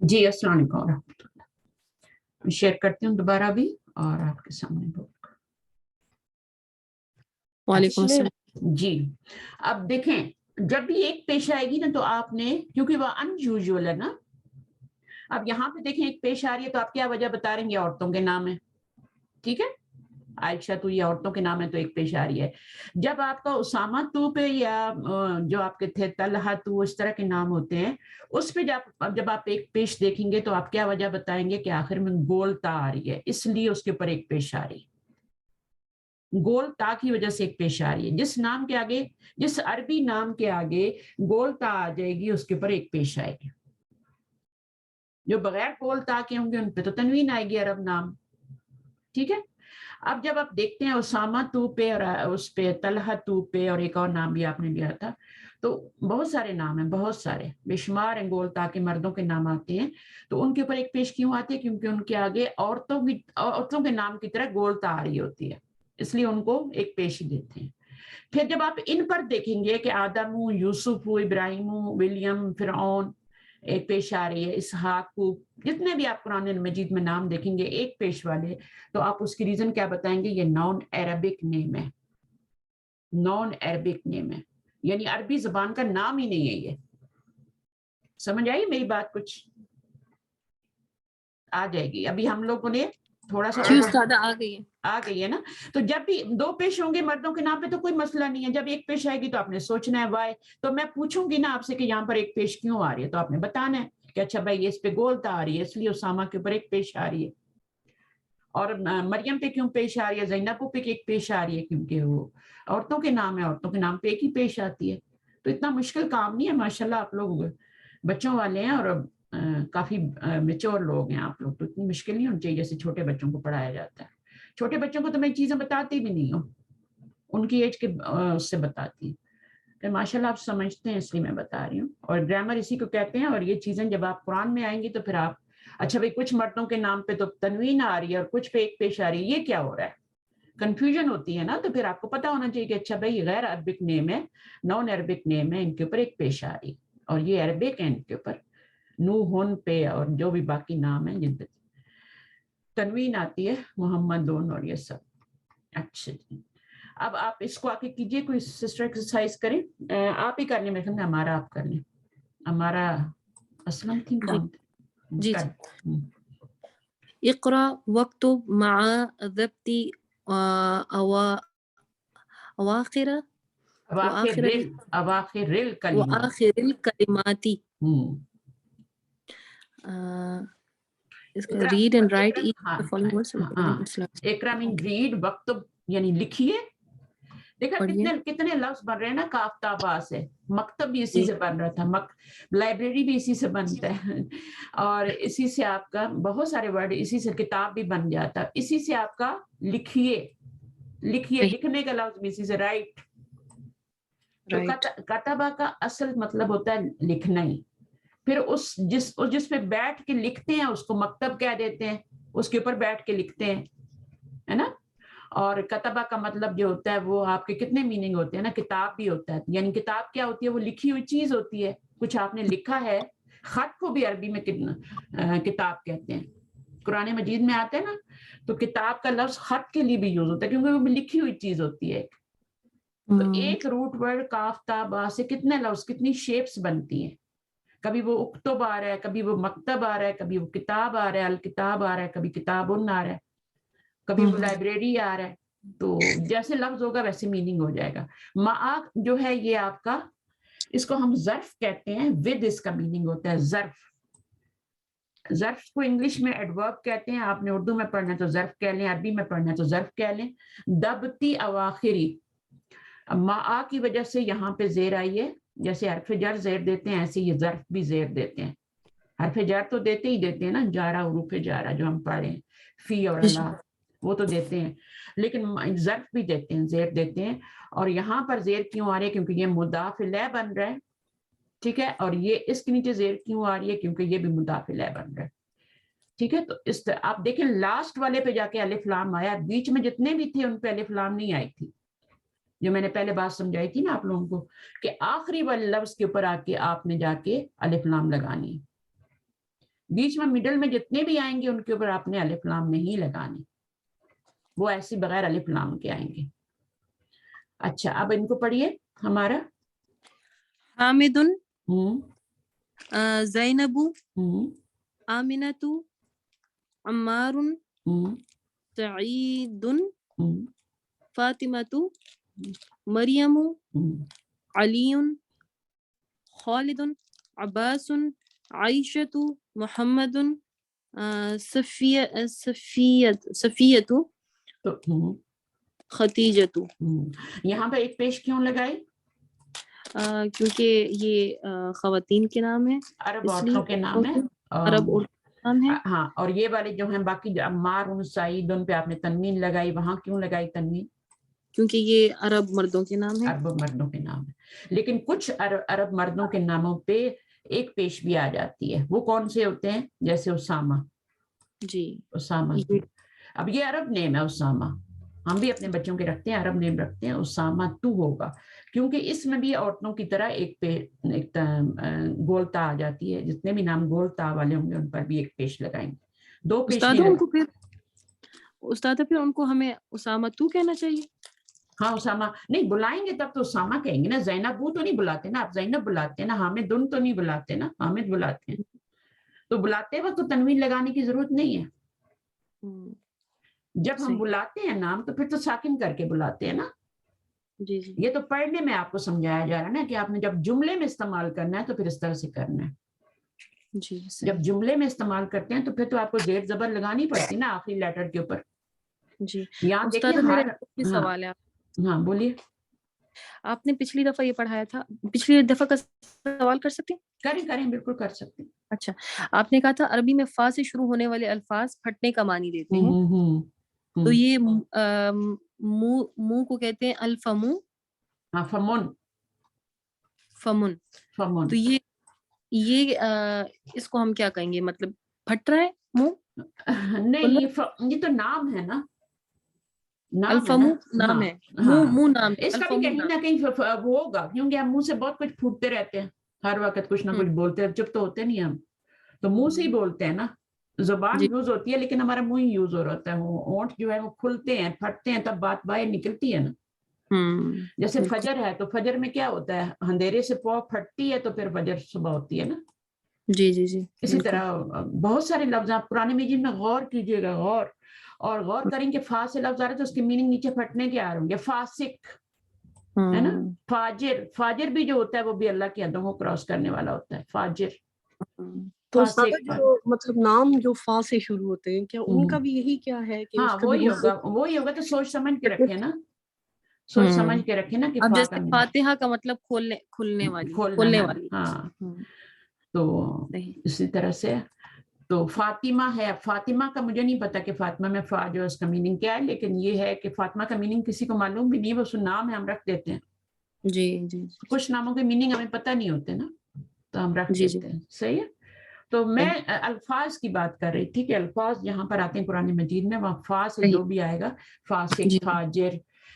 جی السلام علیکم ورحمۃ اللہ. میں شیئر کرتی ہوں دوبارہ بھی اور آپ کے سامنے بول. وعلیکم السلام. جی اب دیکھیں جب بھی ایک پیش آئے گی نا تو آپ نے, کیونکہ وہ ان یوزول ہے نا, اب یہاں پہ دیکھیں ایک پیش آ رہی ہے تو آپ کیا وجہ بتا رہیں گے؟ عورتوں کے نام ہے, ٹھیک ہے, عائشہ تو یہ عورتوں کے نام ہے تو ایک پیش آ رہی ہے. جب آپ کا اسامہ تو پہ یا جو آپ کے تھے طلحہ تو اس طرح کے نام ہوتے ہیں, اس پہ جب آپ ایک پیش دیکھیں گے تو آپ کیا وجہ بتائیں گے کہ آخر میں گول تا آ رہی ہے, اس لیے اس کے اوپر ایک پیش آ رہی ہے. گول تا کی وجہ سے ایک پیش آ رہی ہے. جس نام کے آگے, جس عربی نام کے آگے گول تا آ جائے گی اس کے اوپر ایک پیش آئے گی. جو بغیر گول تا کے ہوں گے ان پہ تو تنوین آئے گی عرب نام, ٹھیک ہے. اب جب آپ دیکھتے ہیں اسامہ تو پہ اور اس پہ طلحہ تو پہ اور ایک اور نام بھی آپ نے لیا تھا, تو بہت سارے نام ہیں, بہت سارے بے شمار ہیں گول تا کے مردوں کے نام آتے ہیں. تو ان کے اوپر ایک پیش کیوں آتی ہے؟ کیونکہ ان کے آگے عورتوں کے نام کی طرح گول تا آ رہی ہوتی ہے, اس لیے ان کو ایک پیش ہی دیتے ہیں. پھر جب آپ ان پر دیکھیں گے کہ آدم, یوسف, ابراہیم, ولیم, فرعون ایک پیش آ رہی ہے, اسحاق, جتنے بھی آپ قرآن مجید میں نام دیکھیں گے ایک پیش والے, تو آپ اس کی ریزن کیا بتائیں گے؟ یہ نان عربک نیم ہے, نان عربک نیم ہے, یعنی عربی زبان کا نام ہی نہیں ہے. یہ سمجھ آئی میری بات؟ کچھ آ جائے گی. ابھی ہم لوگوں نے تھوڑا سا آ گئی ہے نا. تو جب بھی دو پیش ہوں گے مردوں کے نام پہ تو کوئی مسئلہ نہیں ہے, جب ایک پیش آئے گی تو آپ نے سوچنا ہے وائی. تو میں پوچھوں گی نا آپ سے کہ یہاں پر ایک پیش کیوں آ رہی ہے, تو آپ نے بتانا ہے کہ اچھا بھائی اس پہ گولتا آ رہی ہے اس لیے اسامہ کے اوپر ایک پیش آ رہی ہے, اور مریم پہ کیوں پیش آ رہی ہے, زینب پہ ایک پیش آ رہی ہے کیونکہ وہ عورتوں کے نام ہے, عورتوں کے نام پہ ایک ہی پیش آتی ہے. تو اتنا مشکل کام نہیں ہے, ماشاءاللہ آپ لوگ بچوں والے ہیں اور کافی میچور لوگ ہیں آپ لوگ, تو اتنی مشکل نہیں ہونی چاہیے جیسے چھوٹے بچوں کو پڑھایا جاتا ہے. چھوٹے بچوں کو تو میں چیزیں بتاتی بھی نہیں ہوں, ان کی ایج کے اس سے بتاتی ہوں. کہ ماشاءاللہ آپ سمجھتے ہیں اس لیے میں بتا رہی ہوں, اور گرامر اسی کو کہتے ہیں. اور یہ چیزیں جب آپ قرآن میں آئیں گی تو پھر آپ, اچھا بھائی کچھ مردوں کے نام پہ تو تنوین آ رہی ہے اور کچھ پہ ایک پیش آ رہی ہے, یہ کیا ہو رہا ہے؟ کنفیوژن ہوتی ہے نا. تو پھر آپ کو پتا ہونا چاہیے کہ اچھا بھائی غیر عربک نیم ہے, نان عربک نیم ہے, ان کے اوپر ایک پیش آ رہی, اور یہ عربک ہے, ان کے اوپر نوح پہ اور جو بھی باقی نام ہیں جن پہ تنوین آتی ہے, محمد اور یہ سب. اچھا جی, اب آپ اس کو آ کے کیجئے, کوئی سسٹر ایکسرسائز کریں, آپ ہی کر لیں, میرے خیال میں ہمارا آپ کر لیں, ہمارا اسلم تھی کون جی جی. اقرا واکتب مع ضبط اواخر الکلمات. read and write each of the following words. اقرا مین ریڈ, وکتب یعنی لکھیے. دیکھا کتنے لفظ بن رہے ہیں نا کاف تا با سے. مکتب بھی اسی سے بن رہا تھا, لائبریری بھی اسی سے بنتا ہے, اور اسی سے آپ کا بہت سارے ورڈ, اسی سے کتاب بھی بن جاتا, اسی سے آپ کا لکھیے, لکھنے کا لفظ بھی اسی سے رائٹ. تو کتبہ کا اصل مطلب ہوتا ہے لکھنا ہی. پھر جس پہ بیٹھ کے لکھتے ہیں اس کو مکتب کہہ دیتے ہیں, اس کے اوپر بیٹھ کے لکھتے ہیں, ہے نا. اور کتبہ کا مطلب جو ہوتا ہے وہ آپ کے کتنے میننگ ہوتے ہیں نا, کتاب بھی ہوتا ہے, یعنی کتاب کیا ہوتی ہے؟ وہ لکھی ہوئی چیز ہوتی ہے, کچھ آپ نے لکھا ہے. خط کو بھی عربی میں کتاب کہتے ہیں, قرآن مجید میں آتے ہیں نا, تو کتاب کا لفظ خط کے لیے بھی یوز ہوتا ہے کیونکہ وہ لکھی ہوئی چیز ہوتی ہے. تو ایک روٹ ورڈ کاف تا با سے کتنے لفظ, کتنی شیپس بنتی ہیں. کبھی وہ اکتب آ رہا ہے, کبھی وہ مکتب آ رہا ہے, کبھی وہ کتاب آ رہا ہے, الکتاب آ رہا ہے, کبھی کتابن آ رہا ہے, کبھی وہ لائبریری آ رہا ہے. تو جیسے لفظ ہوگا ویسے میننگ ہو جائے گا. مع جو ہے یہ آپ کا, اس کو ہم ظرف کہتے ہیں, ود اس کا میننگ ہوتا ہے ظرف. ظرف کو انگلش میں ایڈورب کہتے ہیں, آپ نے اردو میں پڑھنا ہے تو ظرف کہہ لیں, عربی میں پڑھنا ہے تو ظرف کہہ لیں. دبتی اواخری, مع کی وجہ سے یہاں پہ زیر آئی ہے, جیسے حرف جر زیر دیتے ہیں ایسے یہ ظرف بھی زیر دیتے ہیں. حرف جر تو دیتے ہی دیتے ہیں نا, جارہ, حروف جارہ جو ہم پڑھ رہے ہیں, فی اور اللہ, وہ تو دیتے ہیں, لیکن ظرف بھی دیتے ہیں, زیر دیتے ہیں. اور یہاں پر زیر کیوں آ رہی ہے؟ کیونکہ یہ مضاف الیہ بن رہا ہے, ٹھیک ہے. اور یہ اس کے نیچے زیر کیوں آ رہی ہے؟ کیونکہ یہ بھی مضاف الیہ بن رہا ہے, ٹھیک ہے. تو آپ دیکھیں لاسٹ والے پہ جا کے الف لام آیا, بیچ میں جتنے بھی تھے ان پہ الف لام نہیں آئی تھی, جو میں نے پہلے بات سمجھائی تھی نا آپ لوگوں کو, کہ آخری والے لفظ کے اوپر آ کے آپ نے جا کے الف لام لگانی. بیچ میں مڈل میں جتنے بھی آئیں گے ان کے اوپر آپ نے الف لام نہیں لگانے, وہ ایسے بغیر الف لام کے آئیں گے. اچھا اب ان کو پڑھیے ہمارا. حامد, ہوں زینب, ہوں آمنۃ, عمار, ہوں سعید, ہوں فاطمۃ, مریم, ہوں علی, خالد, عباس, عائشۃ, محمد, صفیۃ, تو ختیجۃ. یہاں پہ ایک پیش کیوں لگائی؟ کیونکہ یہ خواتین کے نام ہیں, عرب اس عورتوں کے نام ہے. عرب عورتوں کے نام ہے. ہاں, اور یہ والے جو ہیں باقی عمار سعید ان پہ آپ نے تنوین لگائی, وہاں کیوں لگائی تنوین؟ کیونکہ یہ عرب مردوں کے نام ہیں. عرب مردوں کے نام ہے, لیکن کچھ عرب مردوں کے ناموں پہ ایک پیش بھی آ جاتی ہے. وہ کون سے ہوتے ہیں؟ جیسے اسامہ. جی اسامہ, اب یہ عرب نیم ہے اسامہ, ہم بھی اپنے بچوں کے رکھتے ہیں, عرب نیم رکھتے ہیں. اسامہ تو ہوگا کیونکہ اس میں بھی عورتوں کی طرح ایک گولتا آ جاتی ہے. جتنے بھی نام گولتا والے ہوں گے ان پر بھی ایک پیش لگائیں گے. دو پیش استاد نہیں ان کو پھر ان کو ہمیں اسامہ تو کہنا چاہیے. ہاں اسامہ نہیں بلائیں گے تب تو اسامہ کہیں گے نا. زینب تو نہیں بلاتے نا آپ, زینب بلاتے ہیں نا. حامد تو نہیں بلاتے نا, حامد بلاتے ہیں. تو بلاتے وقت تو تنوین لگانے کی ضرورت نہیں ہے. جب ہم بلاتے ہیں نام تو پھر تو ساکن کر کے بلاتے ہیں نا. جی جی, یہ تو پڑھنے میں آپ کو سمجھایا جا رہا ہے نا کہ آپ نے جب جملے میں استعمال کرنا ہے تو پھر اس طرح سے کرنا ہے. جی جب جملے میں استعمال کرتے ہیں تو پھر تو آپ کو زیر زبر لگانی پڑتی نا آخری لیٹر کے اوپر. جی یہاں دیکھیں استاد میرا ہاں سوال ہے. ہاں بولیے. آپ نے پچھلی دفعہ یہ پڑھایا تھا, پچھلی دفعہ کا سوال کر سکتے ہیں؟ کریں بالکل کر سکتے ہیں. اچھا, آپ نے کہا تھا عربی میں فا سے شروع ہونے والے الفاظ پھٹنے کا معنی دیتے ہیں. تو یہ منہ کو کہتے ہیں الفمو. ہاں فمن. فمن. تو یہ اس کو ہم کیا کہیں گے, مطلب پھٹ رہا ہے منہ؟ نہیں یہ تو نام ہے نا. الفمو نام ہے, منہ نام ہے. اس کا بھی کہیں نہ کہیں وہ ہوگا کیونکہ ہم منہ سے بہت کچھ پھوٹتے رہتے ہیں ہر وقت, کچھ نہ کچھ بولتے ہیں. چپ تو ہوتے نہیں ہم, تو منہ سے ہی بولتے ہیں نا. زبان یوز ہوتی ہے لیکن ہمارا منہ ہی یوز ہو رہتا ہے. وہ ہونٹ جو ہے وہ کھلتے ہیں پھٹتے ہیں تب بات باہر نکلتی ہے نا. جیسے فجر ہے تو فجر میں کیا ہوتا ہے, اندھیرے سے پاؤں پھٹتی ہے تو پھر فجر صبح ہوتی ہے نا. جی جی جی, اسی طرح بہت سارے لفظ آپ قرآن مجید میں غور کیجئے گا, غور کریں کہ فا سے لفظ آ رہا ہے تو اس کے میننگ نیچے پھٹنے کے آ رہے ہوں گے. فاسق ہے نا. فاجر بھی جو ہوتا ہے وہ بھی اللہ کی حدوں کو کراس کرنے والا ہوتا ہے. فاجر. تو جو مطلب نام جو فا سے شروع ہوتے ہیں کیا ان کا بھی یہی کیا ہے کہ ہاں وہی ہوگا تو سوچ سمجھ کے رکھے نا, سوچ سمجھ کے رکھے نا کہ اب جیسے فاتحہ کا مطلب کھولنے والی. ہاں تو اسی طرح سے تو فاطمہ ہے. فاطمہ کا مجھے نہیں پتا کہ فاطمہ میں فا جو اس کا میننگ کیا ہے, لیکن یہ ہے کہ فاطمہ کا میننگ کسی کو معلوم بھی نہیں, وہ نام ہے ہم رکھ دیتے ہیں. جی جی, کچھ ناموں کے میننگ ہمیں پتہ نہیں ہوتے نا تو ہم رکھ دیتے ہیں. صحیح ہے. تو میں الفاظ کی بات کر رہی تھی کہ الفاظ جہاں پر آتے ہیں قرآن مجید میں وہاں فا سے جو بھی آئے گا, فاسق, فاجر,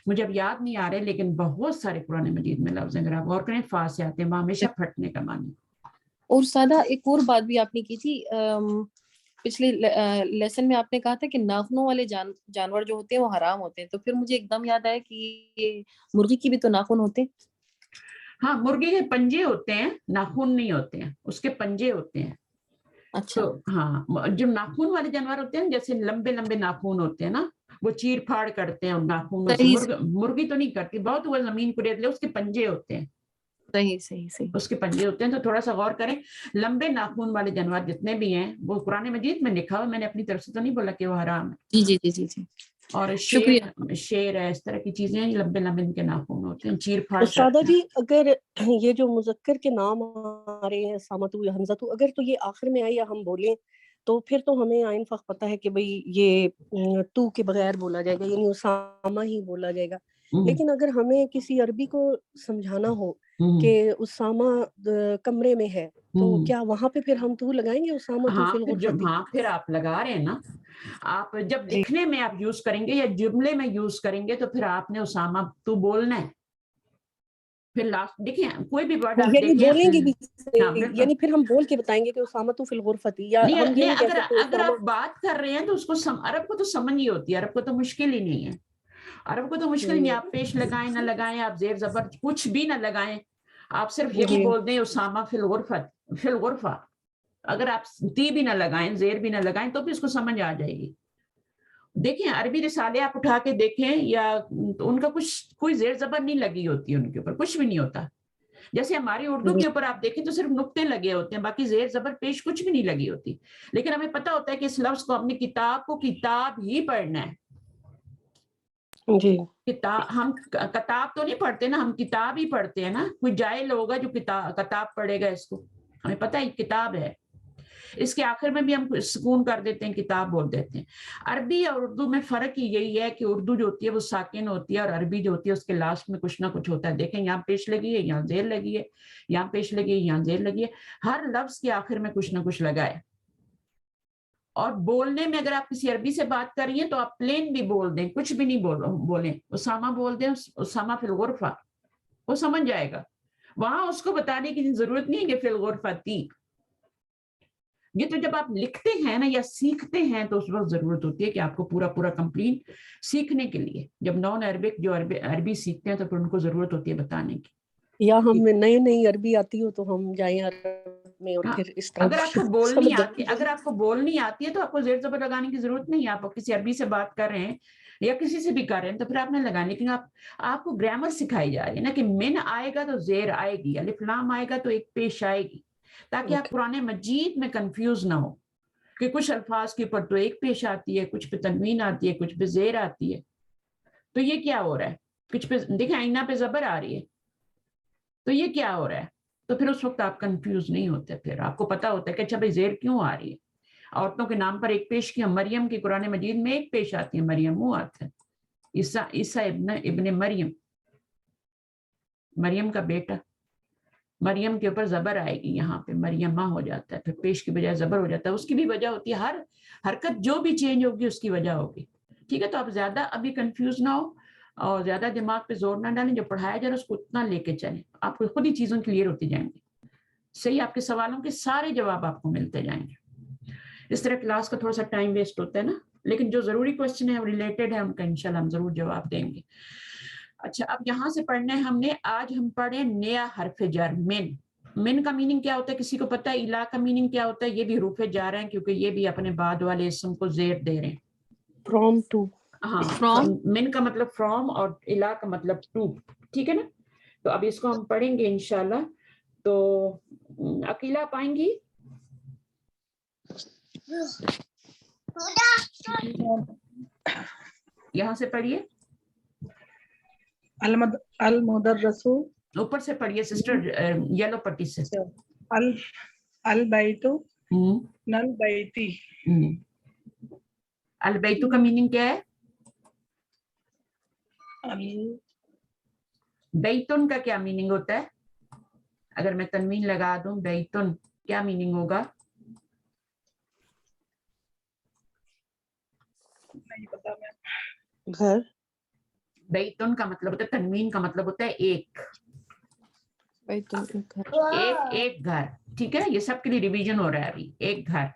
مجھے اب یاد نہیں آ رہے لیکن بہت سارے قرآن مجید میں لفظ اگر آپ غور کریں فا سے آتے ہیں, وہاں ہمیشہ پھٹنے کا معنی. اور سادہ ایک اور بات بھی آپ نے کی تھی پچھلے لیسن میں, آپ نے کہا تھا کہ ناخنوں والے جانور جو ہوتے ہیں وہ حرام ہوتے ہیں. تو پھر مجھے ایک دم یاد آیا کہ مرغی کی بھی تو ناخن ہوتے ہیں. ہاں مرغی کے پنجے ہوتے ہیں, ناخن نہیں ہوتے ہیں, اس کے پنجے ہوتے ہیں. اچھا. تو ہاں جو ناخن والے جانور ہوتے ہیں جیسے لمبے لمبے ناخن ہوتے ہیں نا, وہ چیر پھاڑ کرتے ہیں ناخنوں سے. مرغی تو نہیں کرتی, بہت وہ زمین کو ریت لے, اس کے پنجے ہوتے ہیں. صحیح اس کے پنجے ہوتے ہیں. تو تھوڑا سا غور کریں, لمبے ناخن والے جانور جتنے بھی ہیں وہ قرآن مجید میں لکھا ہوا, میں نے اپنی طرف سے تو نہیں بولا کہ وہ حرام ہے. جی. اور شیر ہے, اس طرح کی چیزیں ہیں لمبے لمبے ان کے ناخن ہوتے ہیں, چیر پھاڑ استاذہ جی اگر یہ جو مذکر کے نام آ رہے ہیں سامتو یا حمزتو, اگر تو یہ آخر میں آئے یا ہم بولیں تو پھر تو ہمیں آئین فخ پتہ ہے کہ بھئی یہ تو کے بغیر بولا جائے گا, یعنی اسامہ ہی بولا جائے گا. لیکن اگر ہمیں کسی عربی کو سمجھانا ہو کہ اسامہ کمرے میں ہے تو کیا وہاں پہ پھر ہم تو لگائیں گے اسامہ تو فی الغرفۃ؟ ہاں پھر آپ لگا رہے ہیں نا, آپ جب لکھنے میں آپ یوز کریں گے یا جملے میں یوز کریں گے تو پھر آپ نے اسامہ تو بولنا ہے. پھر لاسٹ دیکھیں کوئی بھی ورڈ آپ یعنی دیکھیں بولیں گے بھی ہاں بالکل یعنی پھر ہم بول کے بتائیں گے کہ اسامہ فی الغرفۃ یا ہم یہ نہیں کہہ سکتے اگر آپ بات کر رہے ہیں تو اس کو عرب کو تو سمجھ ہی ہوتی ہے, عرب کو تو مشکل ہی نہیں ہے, عرب کو تو مشکل نہیں, آپ پیش لگائیں نہ لگائیں, آپ زیر زبر کچھ بھی نہ لگائیں, آپ صرف یہی بول دیں اسامہ فی الغرفۃ فی الغرفہ, اگر آپ تی بھی نہ لگائیں زیر بھی نہ لگائیں تو بھی اس کو سمجھ آ جائے گی. دیکھیں عربی رسالے آپ اٹھا کے دیکھیں یا ان کا کچھ کوئی زیر زبر نہیں لگی ہوتی, ان کے اوپر کچھ بھی نہیں ہوتا. جیسے ہماری اردو کے اوپر آپ دیکھیں تو صرف نقطے لگے ہوتے ہیں, باقی زیر زبر پیش کچھ بھی نہیں لگی ہوتی. لیکن ہمیں پتہ ہوتا ہے کہ اس لفظ کو اپنی کتاب کو کتاب ہی پڑھنا ہے. جی کتاب ہم کتاب تو نہیں پڑھتے نا, ہم کتاب ہی پڑھتے ہیں نا. کوئی جاہل ہوگا جو کتاب پڑھے گا, اس کو ہمیں پتہ ہے کتاب ہے. اس کے آخر میں بھی ہم سکون کر دیتے ہیں, کتاب بول دیتے ہیں. عربی اور اردو میں فرق ہی یہی ہے کہ اردو جو ہوتی ہے وہ ساکن ہوتی ہے, اور عربی جو ہوتی ہے اس کے لاسٹ میں کچھ نہ کچھ ہوتا ہے. دیکھیں یہاں پیش لگی ہے, یہاں زیر لگی ہے, یہاں پیش لگی ہے, یہاں زیر لگی ہے. ہر لفظ کے آخر میں کچھ نہ کچھ لگا ہے. اور بولنے میں اگر آپ کسی عربی سے بات کر رہی ہیں تو آپ پلین بھی بول دیں, کچھ بھی نہیں بولیں, اسامہ بول دیں, اسامہ فی الغرفہ, وہ سمجھ جائے گا. وہاں اس کو بتانے کی ضرورت نہیں ہے کہ فی الغرفہ تھی. یہ تو جب آپ لکھتے ہیں نا یا سیکھتے ہیں تو اس وقت ضرورت ہوتی ہے کہ آپ کو پورا کمپلیٹ سیکھنے کے لیے. جب نان عربک جو عربی سیکھتے ہیں تو پھر ان کو ضرورت ہوتی ہے بتانے کی. یا ہم نئی عربی آتی ہو تو ہم جائیں عرب میں اور پھر اس طرح اگر آپ کو بولنی آتی ہے تو آپ کو زیر زبر لگانے کی ضرورت نہیں ہے. آپ کسی عربی سے بات کر رہے ہیں یا کسی سے بھی کر رہے ہیں تو پھر آپ نے لگانے. لیکن آپ کو گرامر سکھائی جا رہی ہے نا کہ من آئے گا تو زیر آئے گی, الف لام آئے گا تو ایک پیش آئے گی, تاکہ آپ قرآن مجید میں کنفیوز نہ ہو کہ کچھ الفاظ کے اوپر تو ایک پیش آتی ہے, کچھ پہ تنوین آتی ہے, کچھ پہ زیر آتی ہے. تو یہ کیا ہو رہا ہے, کچھ پہ دیکھیں آئینہ پہ زبر آ رہی ہے, تو یہ کیا ہو رہا ہے. تو پھر اس وقت آپ کنفیوز نہیں ہوتے, پھر آپ کو پتا ہوتا ہے کہ اچھا بھائی زیر کیوں آ رہی ہے. عورتوں کے نام پر ایک پیش کیا, مریم کی قرآن مجید میں ایک پیش آتی ہے, مریم وہ آتا ہے, عیسیٰ ابن مریم, مریم کا بیٹا. مریم کے اوپر زبر آئے گی, یہاں پہ مریمہ ہو جاتا ہے, پھر پیش کی بجائے زبر ہو جاتا ہے. اس کی بھی وجہ ہوتی ہے, ہر حرکت جو بھی چینج ہوگی اس کی وجہ ہوگی. ٹھیک ہے, تو آپ زیادہ ابھی کنفیوز نہ ہو اور زیادہ دماغ پہ زور نہ ڈالیں. جو پڑھایا جا رہا ہے اس کو اتنا لے کے چلیں, آپ کو خود ہی چیزوں کلیئر ہوتی جائیں گی. صحیح, آپ کے سوالوں کے سارے جواب آپ کو ملتے جائیں گے. اس طرح کلاس کا تھوڑا سا ٹائم ویسٹ ہوتا ہے نا, لیکن جو ضروری کوشچن ہے ریلیٹڈ ہے ان کا انشاءاللہ ہم ضرور جواب دیں گے. اچھا, اب یہاں سے پڑھنا ہے ہم نے, آج ہم پڑھیں نیا حرف جر من. من کا میننگ کیا ہوتا ہے کسی کو پتا ہے؟ الا کا میننگ کیا ہوتا ہے؟ یہ بھی حروف جار ہیں کیونکہ یہ بھی اپنے بعد والے اسم کو زیر دے رہے ہیں. فرام ٹو, ہاں, من کا مطلب فرام اور الا کا مطلب ٹو. ٹھیک ہے نا, تو اب اس کو ہم پڑھیں گے انشاءاللہ. تو عقیلہ پائیں گی؟ یہاں سے پڑھیے, المدرس, اوپر سے پڑھیے سسٹر, یلو پٹی سے. البیت, نل بیتی. البیتو کا میننگ کیا ہے؟ بیتن کا کیا میننگ ہوتا ہے؟ اگر میں تنوین لگا دوں بیتن, کیا میننگ ہوگا؟ نہیں پتا میں. گھر. بیتن کا مطلب ہوتا ہے, تنوین کا مطلب ہوتا ہے ایک, ایک گھر. ٹھیک ہے, یہ سب کے لیے ریویژن ہو رہا ہے ابھی, ایک گھر.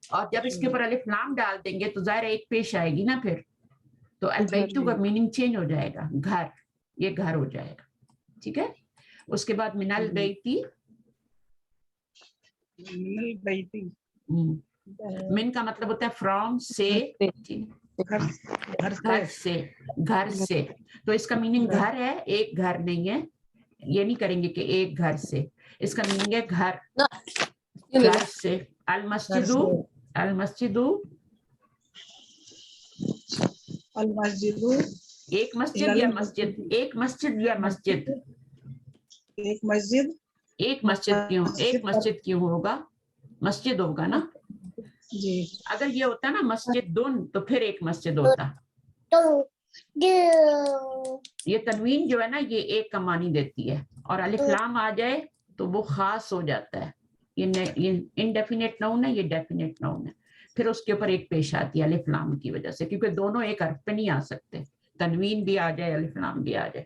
اور جب اس کے اوپر الف لام ڈال دیں گے تو ظاہر ایک پیش آئے گی نا, پھر تو البیتو کا میننگ چینج ہو جائے گا, گھر, یہ گھر ہو جائے گا. ٹھیک ہے, اس کے بعد من البیتی, من کا مطلب ہوتا ہے فرام, سے, گھر سے, گھر سے. تو اس کا میننگ گھر ہے, ایک گھر نہیں ہے. یہ نہیں کریں گے کہ ایک گھر سے, اس کا میننگ ہے گھر, گھر سے. المسجدو, المسجدو, المسجدو, ایک مسجد یا مسجد, ایک مسجد یا مسجد, ایک مسجد. ایک مسجد کیوں, ایک مسجد کیوں ہوگا؟ مسجد ہوگا نا. جی, اگر یہ ہوتا نا مسجد دن تو پھر ایک مسجد ہوتا. یہ تنوین جو ہے نا یہ ایک کا معنی دیتی ہے, اور الف لام آ جائے تو وہ خاص ہو جاتا ہے. یہ انڈیفینیٹ ناؤن ہے, یہ ڈیفینیٹ ناؤن ہے. پھر اس کے اوپر ایک پیش آتی ہے الف لام کی وجہ سے, کیونکہ دونوں ایک حرف پہ نہیں آ سکتے, تنوین بھی آ جائے الف لام بھی آ جائے.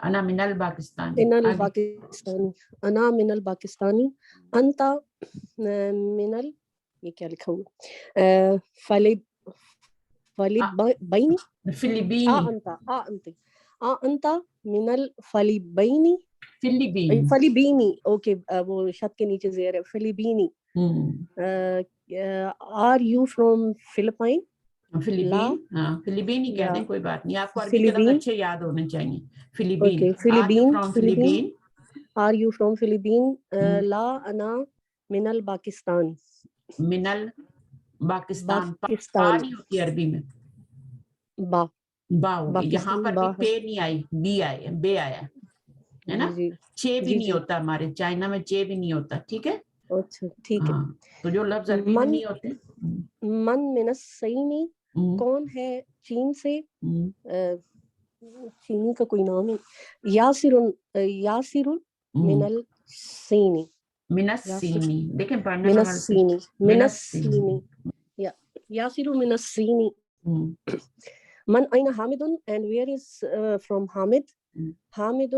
انا من الپاکستانی. ان الپاکستانی، انا من الپاکستانی، انتا من ال، یہ کیا لکھا ہوا، فلیبینی، فلبینی. انتا من الفلیبینی، فلبین. فلیبینی، اوکے وہ شد کے نیچے زیر ہے، فلیبینی. Are you from Philippines? فلبین. ہاں فلبین ہی کہہ دیں، کوئی بات نہیں، آپ کو عربی کے لفظ فلبین، اچھے یاد ہونے چاہیے. فلبین. اوکے آر یو فلبین، فرام فلبین، فلبین؟ آر یو فرام فلبین؟ لا انا من الپاکستان. من الپاکستان. با پاکستان، نہیں ہوتی عربی میں، با، با ہوگی. یہاں پر بھی پے نہیں آئی، بی آئی، بے آیا ہے نا. جی چھ بھی جی نہیں جی، ہوتا ہمارے چائنا میں، چھ بھی نہیں ہوتا. ٹھیک ہے. اچھا ٹھیک ہے. ہاں تو جو لفظ عربی میں نہیں ہوتے. من الصینی، کون ہے چین سے؟ چینی کا کوئی نام ہے. یاسر من الصینی، من الصینی. دیکھیں پڑھنے من میں الصینی، من الصینی، یاسر من الصینی. من أين Hamid and where is from Hamid? Hamid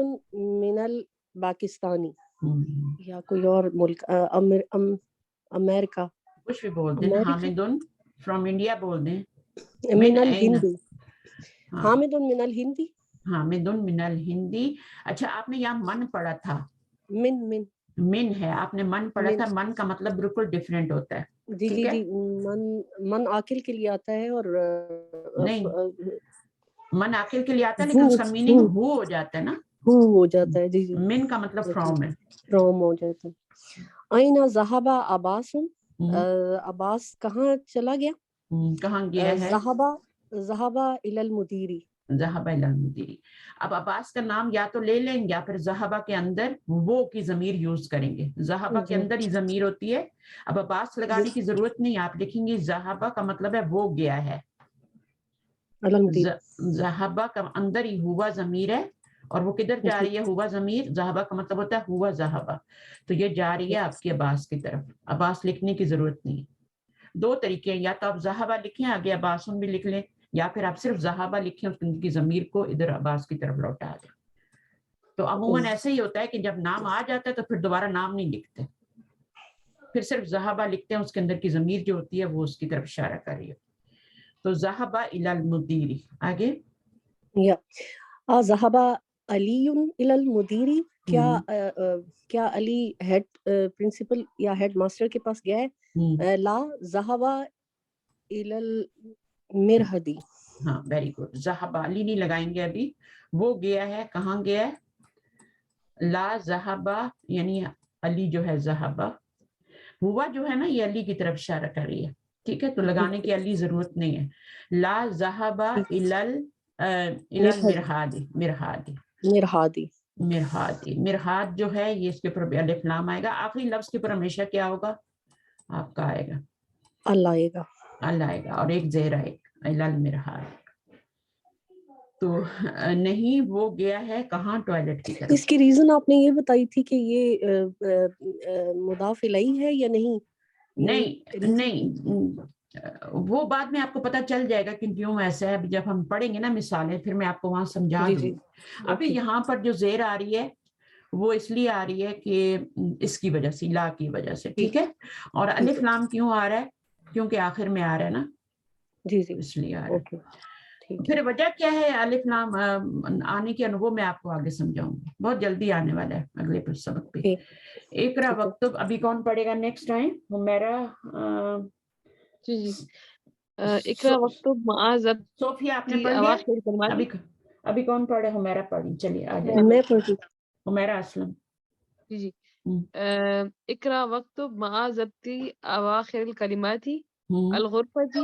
من الپاکستانی، یا کوئی اور ملک، امریکہ. کچھ بھی بول دیں. حامدن فرام انڈیا بول دیں. من الہندی، حامد من الہندی، حامدن من الہندی. اچھا آپ نے یہاں من پڑھا تھا، من ہے، آپ نے من پڑھا تھا. من کا مطلب بالکل ڈفرینٹ ہوتا ہے. جی جی جی. من عاقل کے لیے آتا ہے، اور نہیں، من عاقل کے لیے آتا ہے لیکن اس کا میننگ ہو ہو جاتا ہے نا، ہو جاتا ہے. جی جی، من کا مطلب فرام ہے. فرام ہو جاتا ہے. اینا ذہب عباس، عباس کہاں چلا گیا؟ کہاں گیا ہے؟ ذہب الی المدیری، ذہب الی المدیری. اب عباس کا نام یا تو لے لیں یا پھر ذہبہ کے اندر وہ کی ضمیر یوز کریں گے. ذہبہ کے اندر ہی ضمیر ہوتی ہے. اب عباس لگانے کی ضرورت نہیں، آپ لکھیں گے ذہبہ کا مطلب ہے وہ گیا ہے. ذہبہ کا اندر ہی ہوا ضمیر ہے، اور وہ کدھر جا رہی ہے؟ ہوا ضمیر. ذہبہ کا مطلب ہوتا ہے ہوا ذہبہ، تو یہ جا رہی ہے آپ کے عباس کی طرف. عباس لکھنے کی ضرورت نہیں. دو طریقے ہیں، یا تو آپ ذہبہ لکھیں آگے عباسن بھی لکھ لیں، یا پھر آپ صرف ذہبہ لکھیں، اس کی ضمیر کو ادھر عباس کی طرف لوٹا دیں. تو عموماً ایسے ہی ہوتا ہے کہ جب نام آ جاتا ہے تو پھر دوبارہ نام نہیں لکھتے، پھر صرف ذہبہ لکھتے ہیں، اس کے اندر کی ضمیر جو ہوتی ہے وہ اس کی طرف اشارہ کر رہی ہے. تو ذہبہ الی المدیری. آگے ذہب علی الی المدیری، کیا علی ہیڈ پرنسپل یا ہیڈ ماسٹر کے پاس گیا ہے؟ لا ذہب الی المرحدی. ہاں ویری گڈ. ذہب علی نہیں لگائیں گے ابھی، وہ گیا ہے. کہاں گیا ہے؟ لا ذہبہ یعنی علی جو ہے ذہبہ، ہوا جو ہے نا یہ علی کی طرف اشارہ کر رہی ہے. ٹھیک ہے، تو لگانے کی علی ضرورت نہیں ہے. لا ذہبہ الی المرحادی. مرحادی، مرحاد جو ہے یہ اس کے اوپر الف لام آئے گا. آخری لفظ کے اوپر ہمیشہ کیا ہوگا آپ کا؟ آئے گا اللہ آئے گا، اللہ آئے گا، اور ایک زیر آئے گا، الی المرحاد. تو نہیں وہ گیا ہے کہاں؟ ٹوائلٹ کی طرف. اس کی ریزن آپ نے یہ بتائی تھی کہ یہ مضاف الیہ ہے یا نہیں؟ نہیں وہ بعد میں آپ کو پتہ چل جائے گا کہ کیوں ایسا ہے. جب ہم پڑھیں گے نا مثالیں پھر میں آپ کو وہاں سمجھا دوں گی. ابھی یہاں پر جو زیر آ رہی ہے وہ اس لیے آ رہی ہے کہ اس کی وجہ سے، لا کی وجہ سے. ٹھیک ہے، اور الف لام کیوں آ رہا ہے؟ کیونکہ آخر میں آ رہا ہے نا، جی جی اس لیے آ رہا ہے. ٹھیک. پھر وجہ کیا ہے الف لام آنے کی؟ وہ میں آپ کو آگے سمجھاؤں گی، بہت جلدی آنے والا ہے اگلے سبق پہ. اقرا وقتب ابھی کون پڑھے گا نیکسٹ ٹائم؟ ہمیرا جی جی. اقرا وقتب مع ضبط صوفیہ آپ نے پڑھ لیا؟ ابھی کون پڑھے؟ ہمیرا پڑھی. چلیے آ جائے. میں پڑھی. ہمیرا اسلم. جی جی. اقرا وقتب مع ضبط اواخر الکلمات الغرفة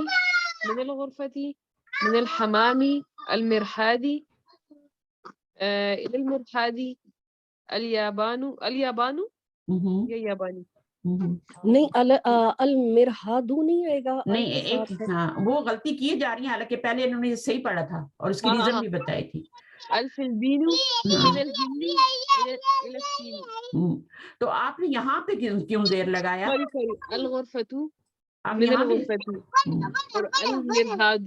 من الغرفة من الحمام المرحاد الى المرحاد اليابان یا یابانی نہیں، المرحادو نہیں آئے گا. نہیں ایک ہاں وہ غلطی کی جا رہی ہے، حالانکہ پہلے انہوں نے صحیح پڑھا تھا اور اس کی ریزن بھی بتائی تھی. الفلبین من الجن الى السین. تو آپ نے یہاں پہ کیوں زیر لگایا؟ الغرفة من الغرفة اور المرحاد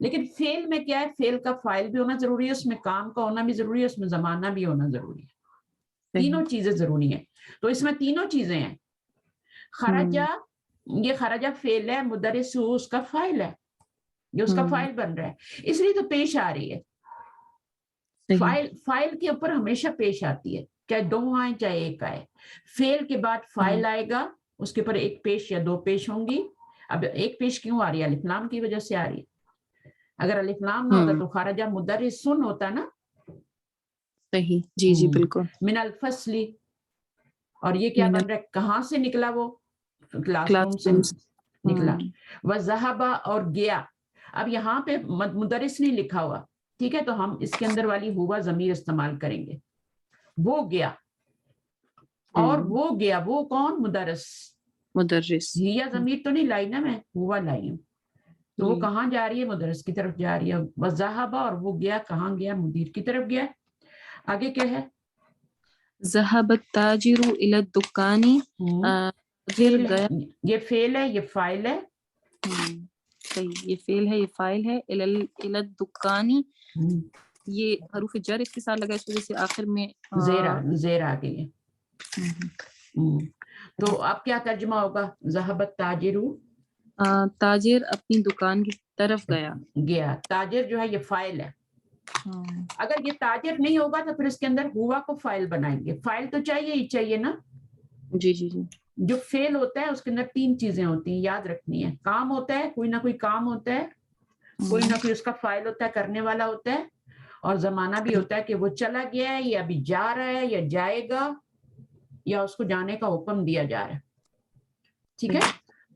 لیکن فعل میں کیا ہے, فعل کا فاعل بھی ہونا ضروری ہے, اس میں کام کا ہونا بھی ضروری ہے, اس میں زمانہ بھی ہونا ضروری ہے, تینوں چیزیں ضروری ہیں. تو اس میں تینوں چیزیں ہیں. خرجہ, یہ خرجہ فعل ہے, مدرس اس کا فاعل ہے, یہ اس کا فاعل بن رہا ہے, اس لیے تو پیش آ رہی ہے. فاعل کے اوپر ہمیشہ پیش آتی ہے, چاہے دو آئیں چاہے ایک آئے. فعل کے بعد فاعل آئے گا, اس کے اوپر ایک پیش یا دو پیش ہوں گی. اب ایک پیش کیوں آ رہی ہے؟ الف لام کی وجہ سے آ رہی ہے. اگر الف لام نہ ہوتا تو خرجہ مدرسن ہوتا نا. صحیح, جی جی بالکل. من الفصل, اور یہ کیا بن رہا ہے, کہاں سے نکلا وہ, کلاس روم سے نکلا. وذهب, اور گیا. اب یہاں پہ مدرس نہیں لکھا ہوا, ٹھیک ہے, تو ہم اس کے اندر والی ہوا ضمیر استعمال کریں گے. وہ گیا, اور وہ گیا, وہ کون, مدرس. یہ ضمیر تو نہیں لائی نا میں, ہوا لائی ہوں. تو وہ کہاں جا رہی ہے, مدرس کی طرف جا رہی ہے. وذهب, اور وہ گیا, کہاں گیا, مدیر کی طرف گیا. آگے کیا ہے, ذهب التاجر الى الدکان, یہ فعل ہے, یہ فاعل ہے. صحیح, یہ فعل ہے, یہ فاعل ہے. الى الدکان, یہ حروف جر اس کے ساتھ لگا, اس وجہ سے آخر میں زیر آ گئی ہے. تو اب کیا ترجمہ ہوگا, ذهب التاجر, تاجر اپنی دکان کی طرف گیا. تاجر جو ہے یہ فاعل ہے. اگر یہ تاجر نہیں ہوگا تو پھر اس کے اندر ہوا کو فاعل بنائیں گے. فاعل تو چاہیے ہی چاہیے نا. جی جی جی. جو فعل ہوتا ہے اس کے اندر تین چیزیں ہوتی ہیں, یاد رکھنی ہے. کام ہوتا ہے, کوئی نہ کوئی کام ہوتا ہے, کوئی نہ کوئی اس کا فاعل ہوتا ہے, کرنے والا ہوتا ہے, اور زمانہ بھی ہوتا ہے کہ وہ چلا گیا ہے, یا ابھی جا رہا ہے, یا جائے گا, یا اس کو جانے کا حکم دیا جا رہا ہے. ٹھیک ہے,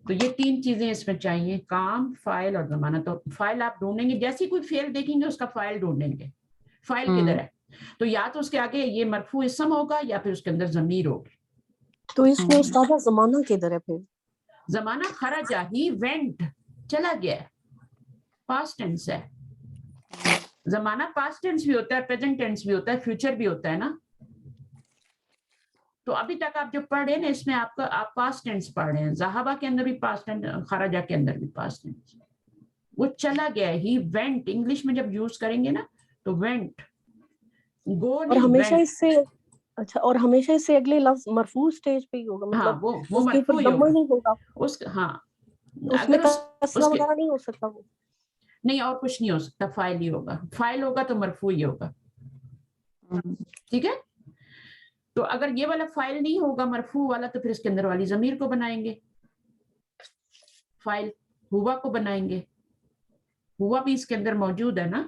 تو یہ تین چیزیں اس میں چاہیے, کام, فاعل اور زمانہ. تو فاعل آپ ڈھونڈیں گے, جیسی کوئی فعل دیکھیں گے اس کا فاعل ڈھونڈیں گے. فاعل کدھر ہے, تو یا تو اس کے آگے یہ مرفوع اسم ہوگا, یا پھر اس کے اندر ضمیر ہوگی. تو اس میں استاد زمانہ کدھر ہے پھر؟ زمانہ خرجہ, ہی وینٹ, چلا گیا, پاسٹ ٹینس ہے. زمانہ پاسٹ ٹینس بھی ہوتا ہے, پریزنٹ ٹینس بھی ہوتا ہے, فیوچر بھی ہوتا ہے نا. تو ابھی تک آپ جو پڑھ رہے ہیں نا, اس میں آپ پاسٹ ٹینس پڑھ رہے ہیں. ذہبہ کے اندر بھی پاسٹ ٹینس, خرجہ کے اندر بھی پاسٹ ٹینس. وہ چلا گیا, ہی وینٹ. انگلش میں جب یوز کریں گے نا تو وینٹ, گو اور نہیں, ہمیشہ وینٹ. اس سے, اچھا, اور ہمیشہ اس سے اگلے لفظ مرفوع سٹیج پہ ہی ہوگا, ہاں, مطلب وہ اس کے اوپر مرفوع ہی ضمہ ہوگا. نہیں ہوگا, ہاں, اس میں اگر کسرہ اس کے وغیرہ نہیں ہو سکتا وہ؟ نہیں, اور کچھ نہیں ہو سکتا, فاعل ہی ہوگا. فاعل ہوگا تو مرفوع ہی ہوگا. ٹھیک ہے, تو اگر یہ والا فاعل نہیں ہوگا, مرفوع والا, تو پھر اس کے اندر والی ضمیر کو بنائیں گے. فاعل ہوا کو بنائیں گے, ہوا بھی اس کے اندر موجود ہے نا.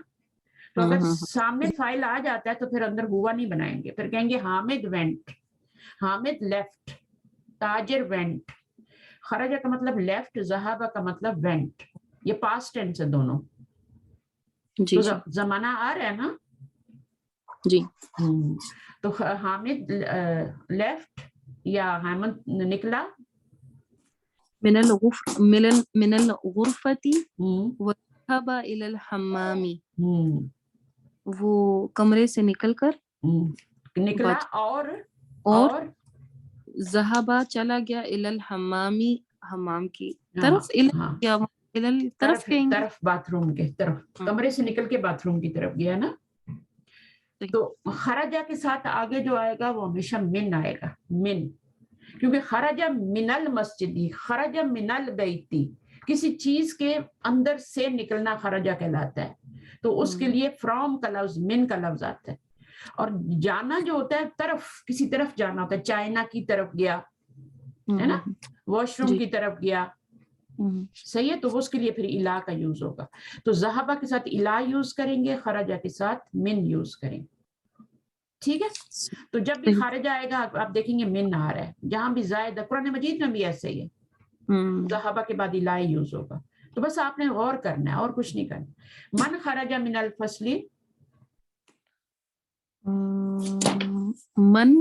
تو اگر سامنے فاعل آ جاتا ہے تو پھر اندر ہوا نہیں بنائیں گے, پھر کہیں گے حامد وینٹ, حامد لیفٹ, تاجر وینٹ. خرجہ کا مطلب لیفٹ, ذہابہ کا مطلب وینٹ. یہ پاسٹ ٹینس ہے دونوں. تو زمانہ آ رہا ہے نا. جی. تو حامد لیفٹ یا حامد نکلا, من الغرفة وذهب الى الحمام, وہ کمرے سے نکل کر نکلا, اور ذهب چلا گیا, الى الحمام, حمام کی طرف, طرف باتھ روم کے طرف, کمرے سے نکل کے باتھ روم کی طرف گیا نا. تو خرجہ کے ساتھ آگے جو آئے گا وہ ہمیشہ من آئے گا, من, کیونکہ خرجہ من المسجد, خرجہ من البیت, کسی چیز کے اندر سے نکلنا خرجہ کہلاتا ہے. تو اس کے لیے فرام کا لفظ, من کا لفظ آتا ہے. اور جانا جو ہوتا ہے طرف, کسی طرف جانا ہوتا ہے, چائنا کی طرف گیا ہے نا, واش روم کی طرف گیا, صحیح ہے. تو اس کے لیے پھر الا کا یوز ہوگا. تو ذہبہ کے ساتھ الا یوز کریں گے, خرجہ کے ساتھ من یوز کریں گے. ٹھیک ہے, تو جب بھی خارج آئے گا آپ دیکھیں گے من آ رہا ہے. جہاں بھی زائد, قرآن مجید میں بھی ایسے ہی ہے, ذہبہ کے بعد الا یوز ہوگا. تو بس آپ نے غور کرنا ہے, اور کچھ نہیں کرنا. من خرج من الفصل, من